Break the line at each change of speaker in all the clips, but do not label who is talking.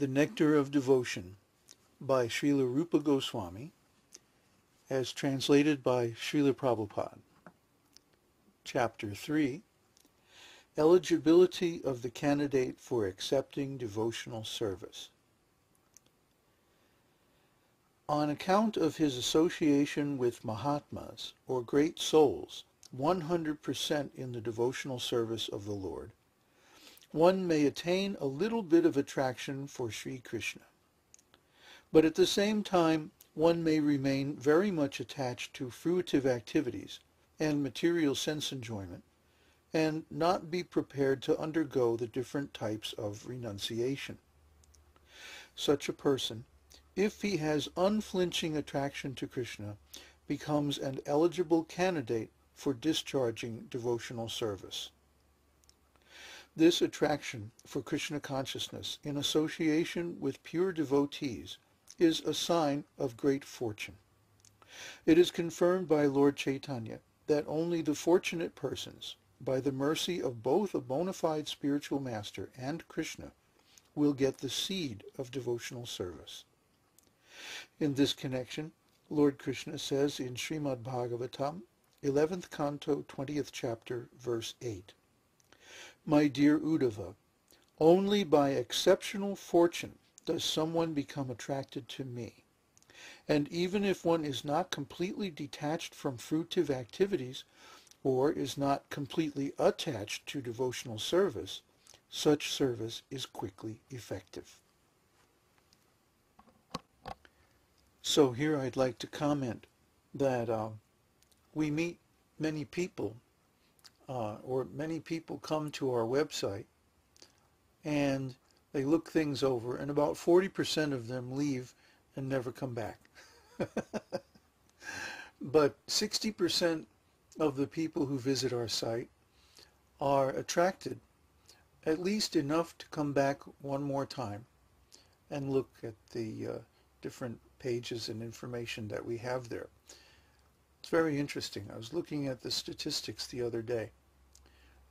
The Nectar of Devotion by Srila Rupa Goswami, as translated by Srila Prabhupada. Chapter 3, Eligibility of the Candidate for Accepting Devotional Service. On account of his association with mahātmās, or great souls, 100% in the devotional service of the Lord, one may attain a little bit of attraction for Śrī Kṛṣṇa. But at the same time, one may remain very much attached to fruitive activities and material sense enjoyment, and not be prepared to undergo the different types of renunciation. Such a person, if he has unflinching attraction to Krishna, becomes an eligible candidate for discharging devotional service. This attraction for Krishna consciousness in association with pure devotees is a sign of great fortune. It is confirmed by Lord Chaitanya that only the fortunate persons, by the mercy of both a bona fide spiritual master and Krishna, will get the seed of devotional service. In this connection, Lord Krishna says in Srimad Bhagavatam, 11th canto, 20th chapter, verse 8, "My dear Uddhava, only by exceptional fortune does someone become attracted to me. And even if one is not completely detached from fruitive activities, or is not completely attached to devotional service, such service is quickly effective." So here I'd like to comment that we meet many people, or many people come to our website and they look things over, and about 40% of them leave and never come back. But 60% of the people who visit our site are attracted at least enough to come back one more time and look at the different pages and information that we have there. It's very interesting. I was looking at the statistics the other day,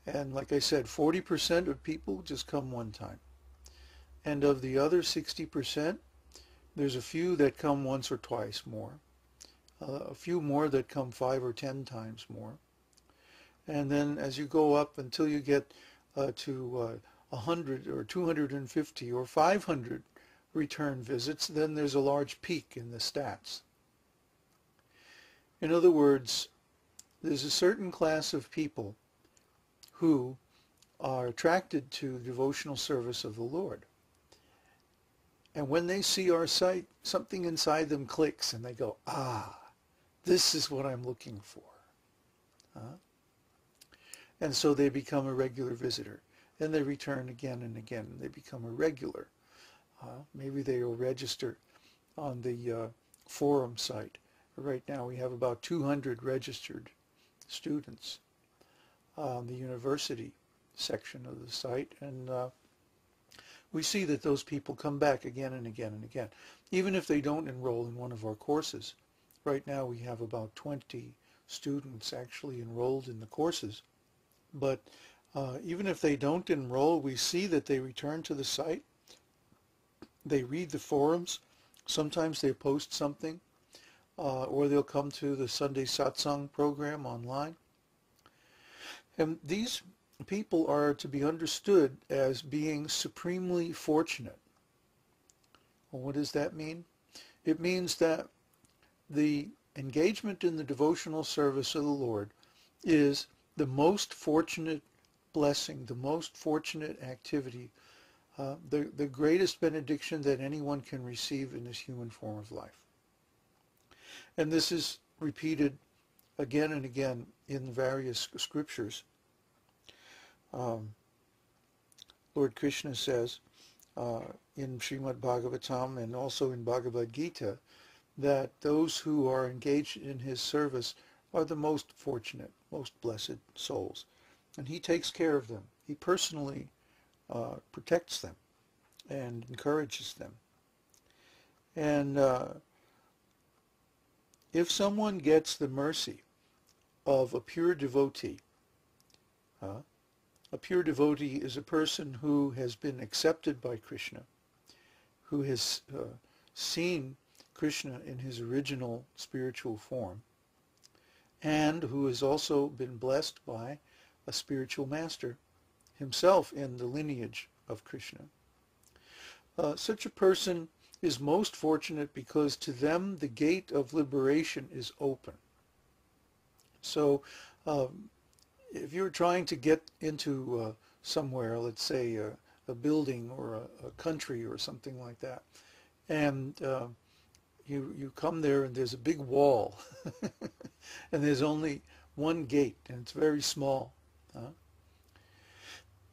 and like I said, 40% of people just come one time. And of the other 60%, there's a few that come once or twice more, a few more that come 5 or 10 times more. And then as you go up until you get to 100 or 250 or 500 return visits, then there's a large peak in the stats. In other words, there's a certain class of people who are attracted to devotional service of the Lord. And when they see our site, something inside them clicks and they go, this is what I'm looking for. And so they become a regular visitor. And they return again and again. And they become a regular. Maybe they will register on the forum site. Right now we have about 200 registered students on the university section of the site. And we see that those people come back again and again and again. Even if they don't enroll in one of our courses. Right now we have about 20 students actually enrolled in the courses. But even if they don't enroll, we see that they return to the site. They read the forums. Sometimes they post something. Or they'll come to the Sunday satsang program online. And these people are to be understood as being supremely fortunate. Well, what does that mean? It means that the engagement in the devotional service of the Lord is the most fortunate blessing, the most fortunate activity, the greatest benediction that anyone can receive in this human form of life. And this is repeated again and again in various scriptures. Lord Krishna says in Srimad Bhagavatam and also in Bhagavad Gita that those who are engaged in his service are the most fortunate, most blessed souls. And he takes care of them. He personally protects them and encourages them. And if someone gets the mercy of a pure devotee, a pure devotee is a person who has been accepted by Krishna who has seen Krishna in his original spiritual form, and who has also been blessed by a spiritual master himself in the lineage of Krishna. Such a person is most fortunate because to them the gate of liberation is open. So if you're trying to get into somewhere, let's say a building or a country or something like that, and you come there and there's a big wall and there's only one gate and it's very small.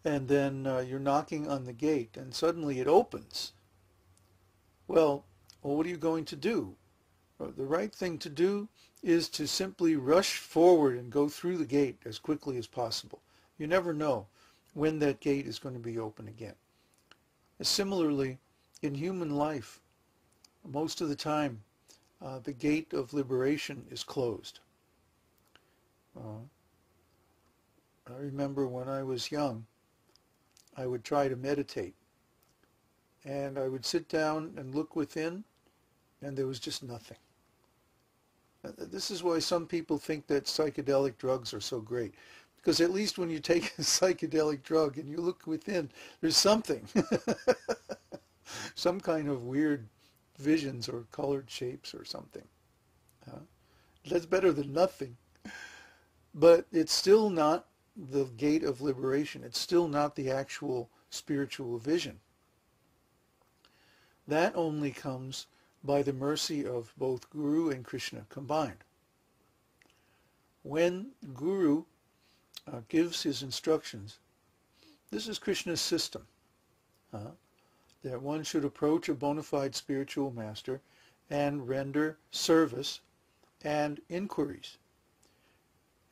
And then you're knocking on the gate and suddenly it opens. Well, what are you going to do? The right thing to do is to simply rush forward and go through the gate as quickly as possible. You never know when that gate is going to be open again. Similarly, in human life, most of the time, the gate of liberation is closed. I remember when I was young, I would try to meditate, and I would sit down and look within, and there was just nothing. This is why some people think that psychedelic drugs are so great, because at least when you take a psychedelic drug and you look within, there's something. Some kind of weird visions or colored shapes or something. That's better than nothing. But it's still not the gate of liberation. It's still not the actual spiritual vision. That only comes by the mercy of both Guru and Krishna combined. When Guru gives his instructions, this is Krishna's system, that one should approach a bona fide spiritual master and render service and inquiries.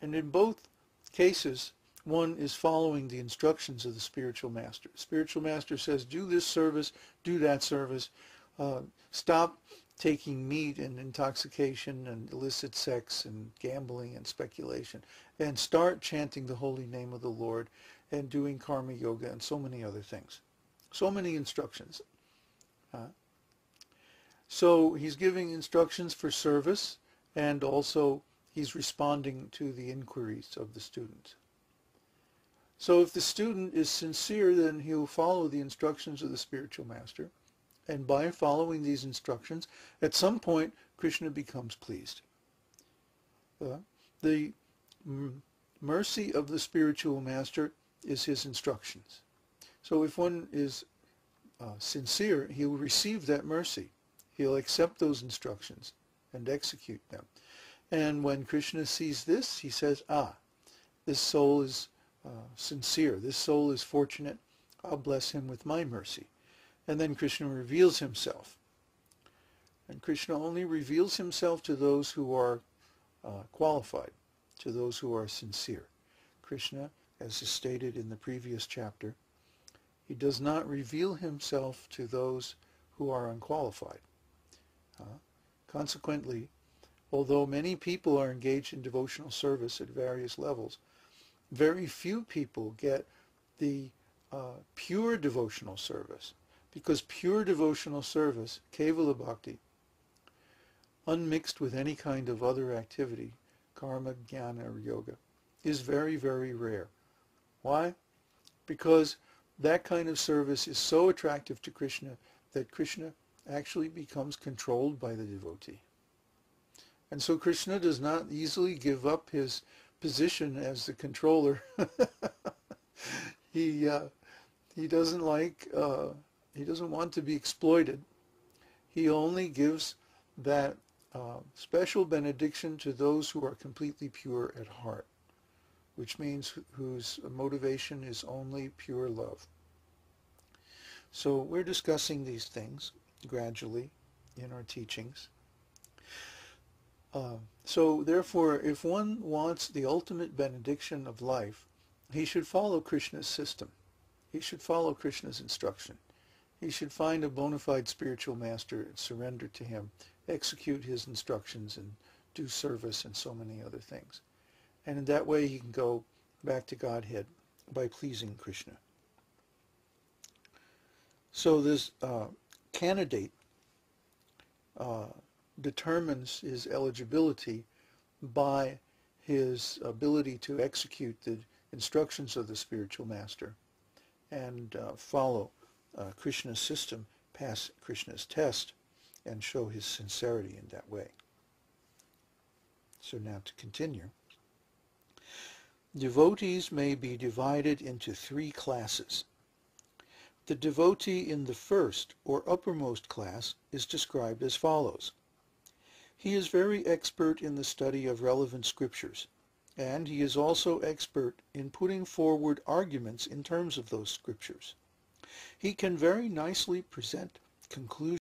And in both cases, one is following the instructions of the spiritual master. The spiritual master says, do this service, do that service, stop taking meat and intoxication and illicit sex and gambling and speculation, and start chanting the holy name of the Lord and doing karma yoga and so many other things. So many instructions. So he's giving instructions for service, and also he's responding to the inquiries of the student. So if the student is sincere, then he'll follow the instructions of the spiritual master. And by following these instructions, at some point, Krishna becomes pleased. The mercy of the spiritual master is his instructions. So if one is sincere, he will receive that mercy. He'll accept those instructions and execute them. And when Krishna sees this, he says, this soul is sincere. This soul is fortunate. I'll bless him with my mercy. And then Krishna reveals himself. And Krishna only reveals himself to those who are qualified, to those who are sincere. Krishna, as is stated in the previous chapter, he does not reveal himself to those who are unqualified. Consequently, although many people are engaged in devotional service at various levels, very few people get the pure devotional service. Because pure devotional service, Kevala Bhakti, unmixed with any kind of other activity, karma, jnana, or yoga, is very, very rare. Why? Because that kind of service is so attractive to Krishna that Krishna actually becomes controlled by the devotee. And so Krishna does not easily give up his position as the controller. He doesn't like, he doesn't want to be exploited. He only gives that special benediction to those who are completely pure at heart, which means whose motivation is only pure love. So we're discussing these things gradually in our teachings. So therefore, if one wants the ultimate benediction of life, he should follow Krishna's system. He should follow Krishna's instruction. He should find a bona fide spiritual master and surrender to him, execute his instructions, and do service and so many other things. And in that way he can go back to Godhead by pleasing Krishna. So this candidate determines his eligibility by his ability to execute the instructions of the spiritual master and follow Krishna's system, pass Krishna's test, and show his sincerity in that way. So now to continue. Devotees may be divided into three classes. The devotee in the first or uppermost class is described as follows. He is very expert in the study of relevant scriptures, and he is also expert in putting forward arguments in terms of those scriptures. He can very nicely present conclusions